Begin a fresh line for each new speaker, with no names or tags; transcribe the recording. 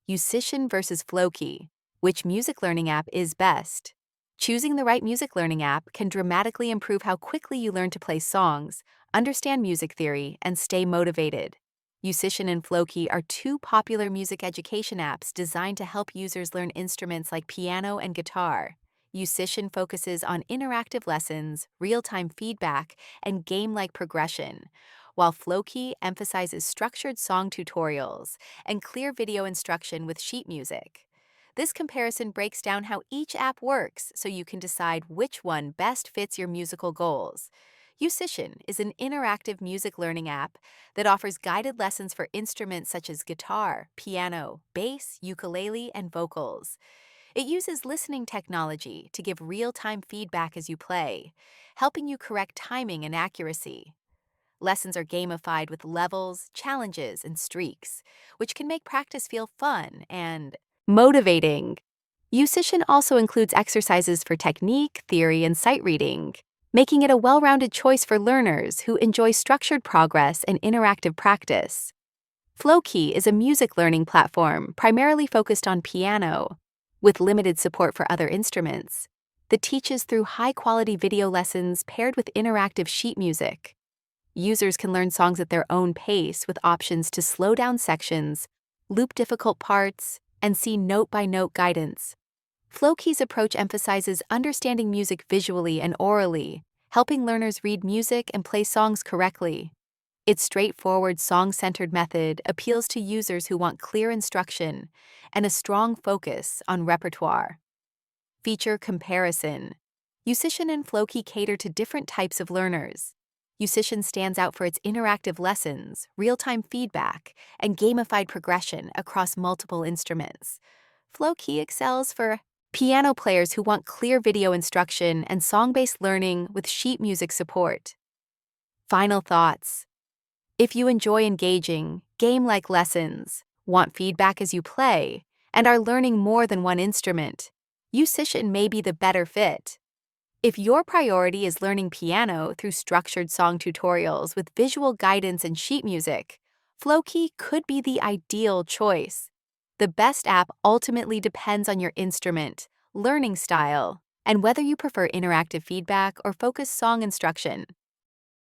Yousician versus Flowkey. Which music learning app is best? Choosing the right music learning app can dramatically improve how quickly you learn to play songs, understand music theory, and stay motivated. Yousician and Flowkey are two popular music education apps designed to help users learn instruments like piano and guitar. Yousician focuses on interactive lessons, real-time feedback, and game-like progression, while Flowkey emphasizes structured song tutorials and clear video instruction with sheet music. This comparison breaks down how each app works so you can decide which one best fits your musical goals. Yousician is an interactive music learning app that offers guided lessons for instruments such as guitar, piano, bass, ukulele, and vocals. It uses listening technology to give real-time feedback as you play, helping you correct timing and accuracy. Lessons are gamified with levels, challenges, and streaks, which can make practice feel fun and motivating. Yousician also includes exercises for technique, theory, and sight reading, making it a well-rounded choice for learners who enjoy structured progress and interactive practice. Flowkey is a music learning platform primarily focused on piano, with limited support for other instruments, that teaches through high-quality video lessons paired with interactive sheet music. Users can learn songs at their own pace with options to slow down sections, loop difficult parts, and see note-by-note guidance. Flowkey's approach emphasizes understanding music visually and orally, helping learners read music and play songs correctly. Its straightforward song-centered method appeals to users who want clear instruction and a strong focus on repertoire. Feature comparison. Yousician and Flowkey cater to different types of learners. Yousician stands out for its interactive lessons, real-time feedback, and gamified progression across multiple instruments. Flowkey excels for piano players who want clear video instruction and song-based learning with sheet music support. Final thoughts. If you enjoy engaging, game-like lessons, want feedback as you play, and are learning more than one instrument, Yousician may be the better fit. If your priority is learning piano through structured song tutorials with visual guidance and sheet music, Flowkey could be the ideal choice. The best app ultimately depends on your instrument, learning style, and whether you prefer interactive feedback or focused song instruction.